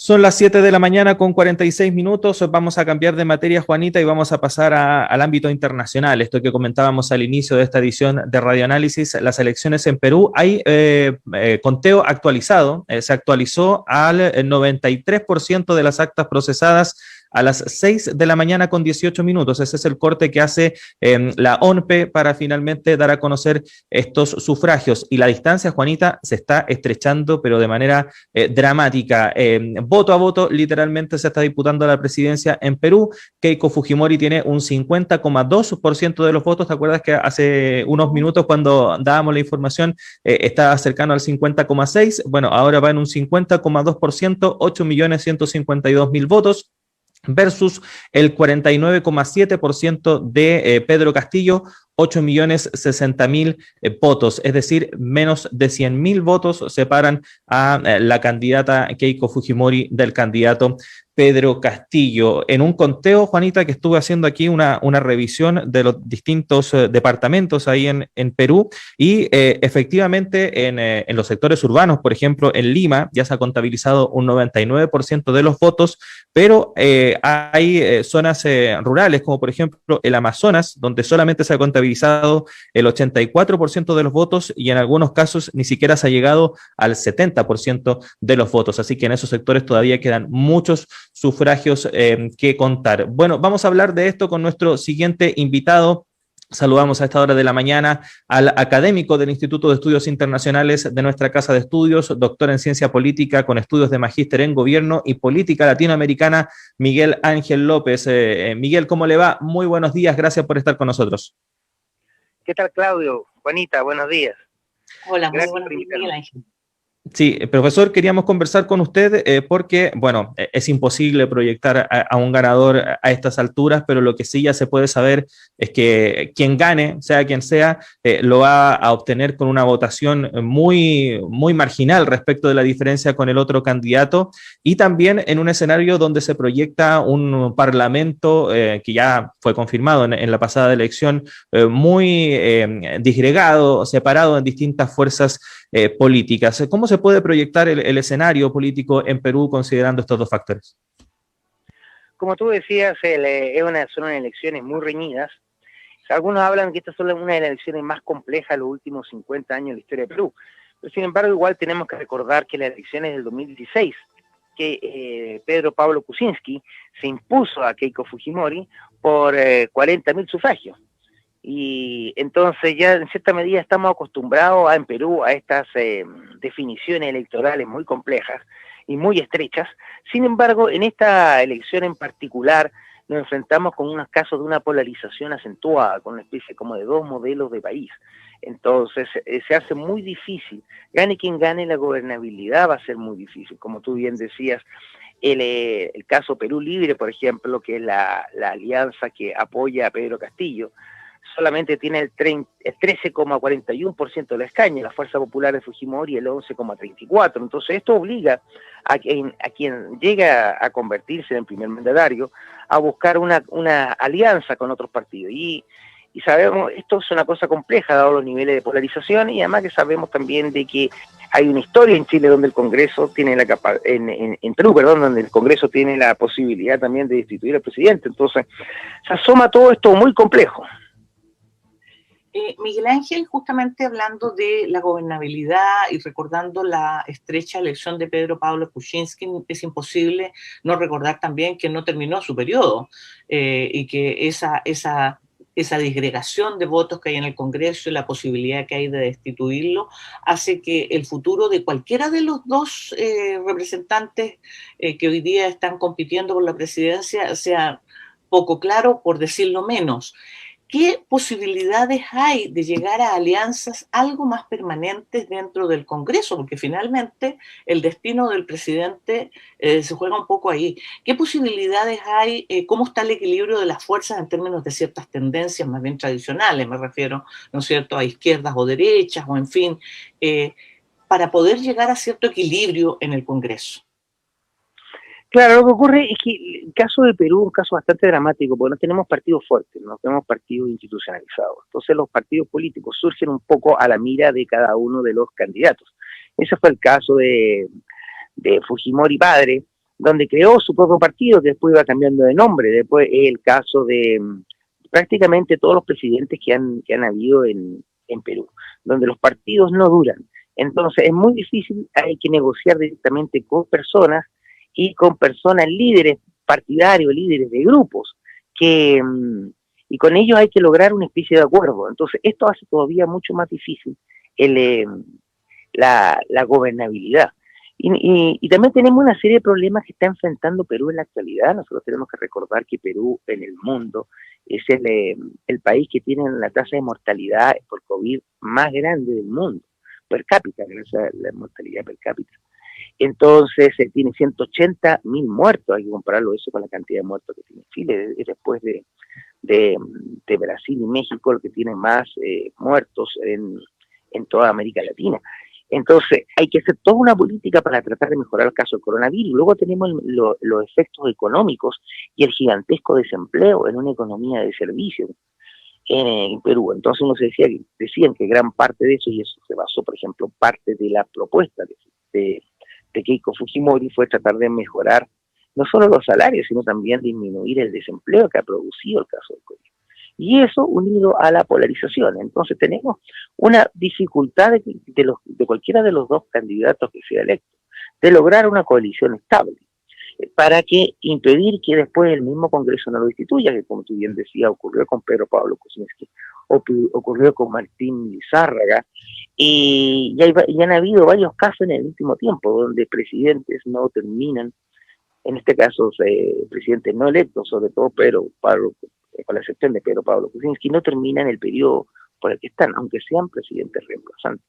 Son las 7 de la mañana con 46 minutos. Vamos a cambiar de materia, Juanita, y vamos a pasar al ámbito internacional. Esto que comentábamos al inicio de esta edición de Radioanálisis, las elecciones en Perú. Hay conteo actualizado. Se actualizó al 93% de las actas procesadas a las 6 de la mañana con 18 minutos. Ese es el corte que hace la ONPE para finalmente dar a conocer estos sufragios. Y la distancia, Juanita, se está estrechando, pero de manera dramática. Voto a voto, literalmente se está disputando la presidencia en Perú. Keiko Fujimori tiene un 50,2% de los votos. ¿Te acuerdas que hace unos minutos cuando dábamos la información estaba cercano al 50,6%? Bueno, ahora va en un 50,2%, 8.152.000 votos versus el 49,7% de Pedro Castillo, 8.060.000 votos, es decir, menos de 100.000 votos separan a la candidata Keiko Fujimori del candidato Pedro Castillo. En un conteo, Juanita, que estuve haciendo aquí una revisión de los distintos departamentos ahí en Perú, y efectivamente en los sectores urbanos, por ejemplo, en Lima ya se ha contabilizado un 99% de los votos, pero hay zonas rurales, como por ejemplo el Amazonas, donde solamente se ha contabilizado el 84% de los votos y en algunos casos ni siquiera se ha llegado al 70% de los votos. Así que en esos sectores todavía quedan muchos sufragios que contar. Bueno, vamos a hablar de esto con nuestro siguiente invitado. Saludamos a esta hora de la mañana al académico del Instituto de Estudios Internacionales de nuestra Casa de Estudios, doctor en Ciencia Política con estudios de magíster en Gobierno y Política Latinoamericana, Miguel Ángel López. Miguel, ¿cómo le va? Muy buenos días, gracias por estar con nosotros. ¿Qué tal, Claudio? Juanita, buenos días. Hola, muy buenos días, Miguel Ángel. Sí, profesor, queríamos conversar con usted porque, bueno, es imposible proyectar a un ganador a estas alturas, pero lo que sí ya se puede saber es que quien gane, sea quien sea, lo va a obtener con una votación muy, muy marginal respecto de la diferencia con el otro candidato, y también en un escenario donde se proyecta un parlamento que ya fue confirmado en la pasada elección, muy disgregado, separado en distintas fuerzas políticas. ¿Cómo se puede proyectar el escenario político en Perú considerando estos dos factores? Como tú decías, son unas elecciones muy reñidas. Algunos hablan que estas son una de las elecciones más complejas de los últimos 50 años de la historia de Perú. Pero sin embargo, igual tenemos que recordar que las elecciones del 2016, que Pedro Pablo Kuczynski se impuso a Keiko Fujimori por 40.000 sufragios. Y entonces ya en cierta medida estamos acostumbrados en Perú a estas definiciones electorales muy complejas y muy estrechas. Sin embargo, en esta elección en particular nos enfrentamos con unos casos de una polarización acentuada, con una especie como de dos modelos de país. Entonces se hace muy difícil, gane quien gane, la gobernabilidad va a ser muy difícil. Como tú bien decías, el caso Perú Libre, por ejemplo, que es la alianza que apoya a Pedro Castillo, solamente tiene el 13,41% de la escaña, la Fuerza Popular de Fujimori el 11,34%. Entonces esto obliga a quien llega a convertirse en primer mandatario a buscar una alianza con otros partidos. Y sabemos, esto es una cosa compleja dado los niveles de polarización, y además que sabemos también de que hay una historia en Chile donde el Congreso tiene en Perú, perdón, donde el Congreso tiene la posibilidad también de destituir al presidente. Entonces se asoma todo esto muy complejo. Miguel Ángel, justamente hablando de la gobernabilidad y recordando la estrecha elección de Pedro Pablo Kuczynski, es imposible no recordar también que no terminó su periodo y que esa disgregación de votos que hay en el Congreso y la posibilidad que hay de destituirlo hace que el futuro de cualquiera de los dos representantes que hoy día están compitiendo por la presidencia sea poco claro, por decirlo menos. ¿Qué posibilidades hay de llegar a alianzas algo más permanentes dentro del Congreso? Porque finalmente el destino del presidente se juega un poco ahí. ¿Qué posibilidades hay? ¿Cómo está el equilibrio de las fuerzas en términos de ciertas tendencias más bien tradicionales? Me refiero, ¿no es cierto?, a izquierdas o derechas, o en fin, para poder llegar a cierto equilibrio en el Congreso. Claro, lo que ocurre es que el caso de Perú es un caso bastante dramático, porque no tenemos partidos fuertes, no tenemos partidos institucionalizados. Entonces los partidos políticos surgen un poco a la mira de cada uno de los candidatos. Ese fue el caso de Fujimori padre, donde creó su propio partido, que después iba cambiando de nombre. Después es el caso de prácticamente todos los presidentes que han habido en Perú, donde los partidos no duran. Entonces es muy difícil, hay que negociar directamente con personas y con personas líderes partidarios, líderes de grupos, y con ellos hay que lograr una especie de acuerdo. Entonces esto hace todavía mucho más difícil la gobernabilidad. Y también tenemos una serie de problemas que está enfrentando Perú en la actualidad. Nosotros tenemos que recordar que Perú en el mundo es el país que tiene la tasa de mortalidad por COVID más grande del mundo, per cápita, gracias a la mortalidad per cápita. Entonces tiene 180.000 muertos, hay que compararlo eso con la cantidad de muertos que tiene Chile, después de Brasil y México, lo que tiene más muertos en toda América Latina. Entonces, hay que hacer toda una política para tratar de mejorar el caso del coronavirus. Luego tenemos los efectos económicos y el gigantesco desempleo en una economía de servicios en Perú. Entonces uno decían que gran parte de eso, y eso se basó, por ejemplo, parte de la propuesta de Keiko Fujimori, fue tratar de mejorar no solo los salarios, sino también disminuir el desempleo que ha producido el caso del COVID. Y eso unido a la polarización. Entonces tenemos una dificultad de cualquiera de los dos candidatos que sea electo, de lograr una coalición estable, para que impedir que después el mismo Congreso no lo destituya, que como tú bien decías, ocurrió con Pedro Pablo Kuczynski, ocurrió con Martín Lizárraga, y han habido varios casos en el último tiempo, donde presidentes no terminan, en este caso presidentes no electos, sobre todo con la excepción de Pedro Pablo Kuczynski, no terminan el periodo por el que están, aunque sean presidentes reemplazantes.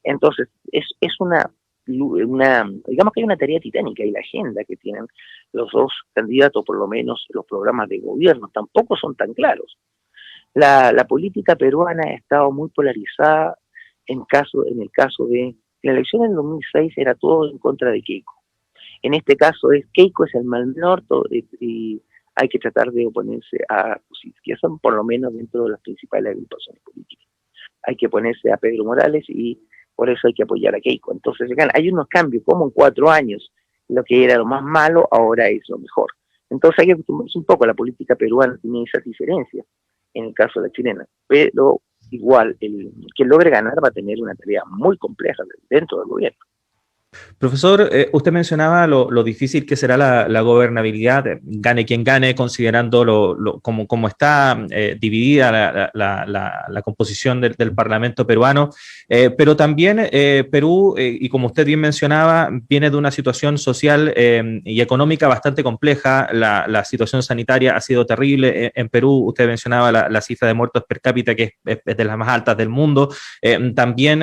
Entonces, es una digamos que hay una tarea titánica, y la agenda que tienen los dos candidatos, por lo menos los programas de gobierno, tampoco son tan claros. La política peruana ha estado muy polarizada en el caso de la elección en 2006, era todo en contra de Keiko. En este caso Keiko es el mal menor, y hay que tratar de oponerse a Kuczynski, que son por lo menos dentro de las principales agrupaciones políticas. Hay que oponerse a Pedro Morales, y por eso hay que apoyar a Keiko. Entonces hay unos cambios, como en 4 años lo que era lo más malo ahora es lo mejor. Entonces hay que acostumbrarse un poco a la política peruana, tiene esas diferencias en el caso de la chilena, pero igual quien logre ganar va a tener una tarea muy compleja dentro del gobierno. Profesor, usted mencionaba lo difícil que será la gobernabilidad, gane quien gane, considerando cómo está dividida la composición del Parlamento peruano, pero también Perú, y como usted bien mencionaba, viene de una situación social y económica bastante compleja. La situación sanitaria ha sido terrible en Perú. Usted mencionaba la cifra de muertos per cápita, que es de las más altas del mundo. También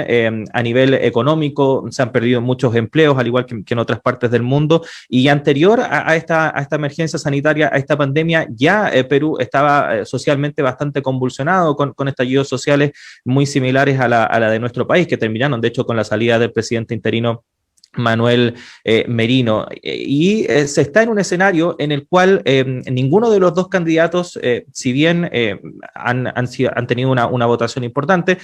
a nivel económico se han perdido muchos empleos, al igual que en otras partes del mundo, y anterior a esta emergencia sanitaria, a esta pandemia, ya Perú estaba socialmente bastante convulsionado, con estallidos sociales muy similares a la de nuestro país, que terminaron de hecho con la salida del presidente interino Manuel Merino, y se está en un escenario en el cual ninguno de los dos candidatos, si bien han tenido una votación importante,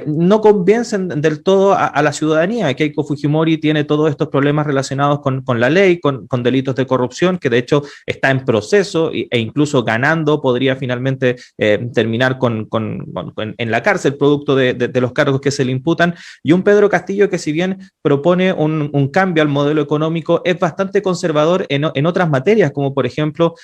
no convencen del todo a la ciudadanía. Keiko Fujimori tiene todos estos problemas relacionados con la ley, con delitos de corrupción, que de hecho está en proceso e incluso ganando, podría finalmente terminar en la cárcel producto de los cargos que se le imputan, y un Pedro Castillo que, si bien propone un cambio al modelo económico, es bastante conservador en otras materias, como por ejemplo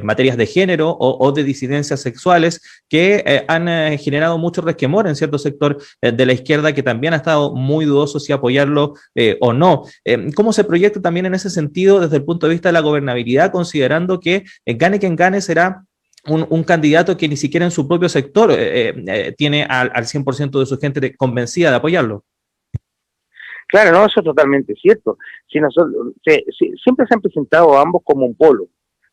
materias de género o de disidencias sexuales, que han generado mucho resquemor en cierto sector de la izquierda, que también ha estado muy dudoso si apoyarlo o no. ¿Cómo se proyecta también en ese sentido desde el punto de vista de la gobernabilidad, considerando que gane quien gane será un candidato que ni siquiera en su propio sector tiene al 100% de su gente convencida de apoyarlo? Claro, no, eso es totalmente cierto. Siempre se han presentado a ambos como un polo,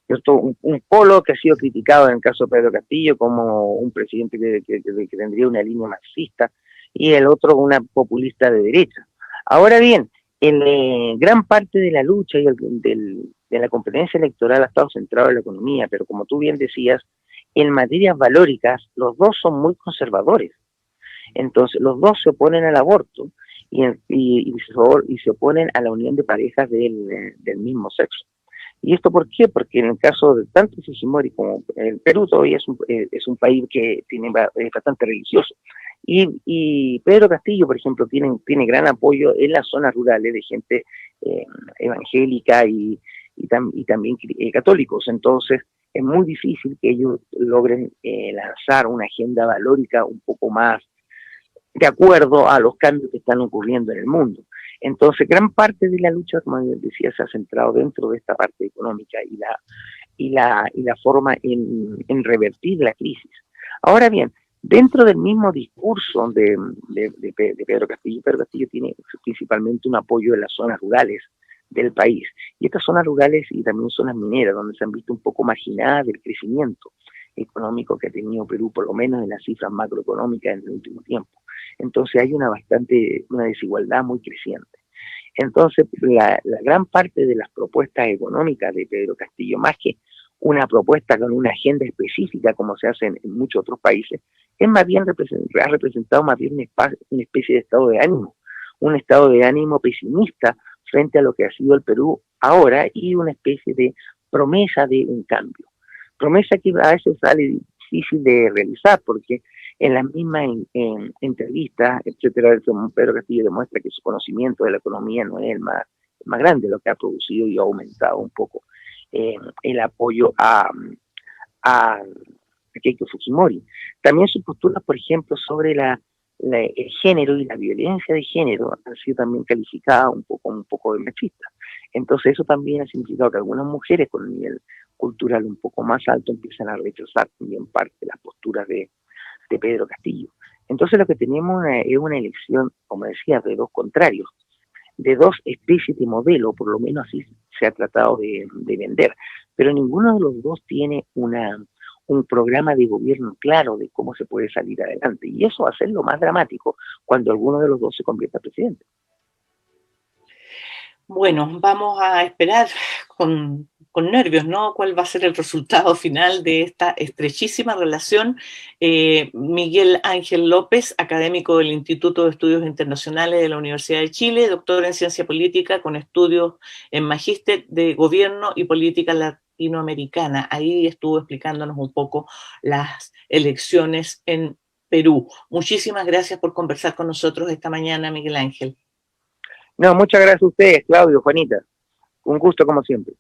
¿cierto? Un polo que ha sido criticado en el caso de Pedro Castillo como un presidente que tendría una línea marxista, y el otro una populista de derecha. Ahora bien, gran parte de la lucha y de la competencia electoral ha estado centrado en la economía, pero como tú bien decías, en materias valóricas los dos son muy conservadores. Entonces los dos se oponen al aborto, y se oponen a la unión de parejas del mismo sexo. ¿Y esto por qué? Porque en el caso de tanto Fujimori como el Perú todavía es un país que es bastante religioso. Y Pedro Castillo, por ejemplo, tiene gran apoyo en las zonas rurales de gente evangélica y también católicos. Entonces, es muy difícil que ellos logren lanzar una agenda valórica un poco más de acuerdo a los cambios que están ocurriendo en el mundo. Entonces, gran parte de la lucha, como decía, se ha centrado dentro de esta parte económica y la forma en revertir la crisis. Ahora bien, dentro del mismo discurso de Pedro Castillo tiene principalmente un apoyo en las zonas rurales del país. Y estas zonas rurales y también zonas mineras, donde se han visto un poco marginadas del crecimiento económico que ha tenido Perú, por lo menos en las cifras macroeconómicas en el último tiempo. Entonces hay una desigualdad muy creciente. Entonces la gran parte de las propuestas económicas de Pedro Castillo, más que una propuesta con una agenda específica como se hace en muchos otros países, es más bien ha representado más bien una especie de estado de ánimo, un estado de ánimo pesimista frente a lo que ha sido el Perú ahora y una especie de promesa de un cambio. Promesa que a veces sale difícil de realizar porque en las mismas entrevistas, etcétera, Pedro Castillo demuestra que su conocimiento de la economía no es el más grande, lo que ha producido y ha aumentado un poco el apoyo a Keiko Fujimori. También sus posturas, por ejemplo, sobre el género y la violencia de género han sido también calificadas un poco de machistas. Entonces eso también ha significado que algunas mujeres con un nivel cultural un poco más alto empiezan a rechazar también parte de las posturas de Pedro Castillo. Entonces lo que tenemos es una elección, como decía, de dos contrarios, de dos especies de modelo, por lo menos así se ha tratado de vender, pero ninguno de los dos tiene un programa de gobierno claro de cómo se puede salir adelante, y eso va a ser lo más dramático cuando alguno de los dos se convierta en presidente. Bueno, vamos a esperar con nervios, ¿no? ¿Cuál va a ser el resultado final de esta estrechísima relación? Miguel Ángel López, académico del Instituto de Estudios Internacionales de la Universidad de Chile, doctor en Ciencia Política con estudios en Magíster de Gobierno y Política Latinoamericana. Ahí estuvo explicándonos un poco las elecciones en Perú. Muchísimas gracias por conversar con nosotros esta mañana, Miguel Ángel. No, muchas gracias a ustedes, Claudio, Juanita. Un gusto como siempre.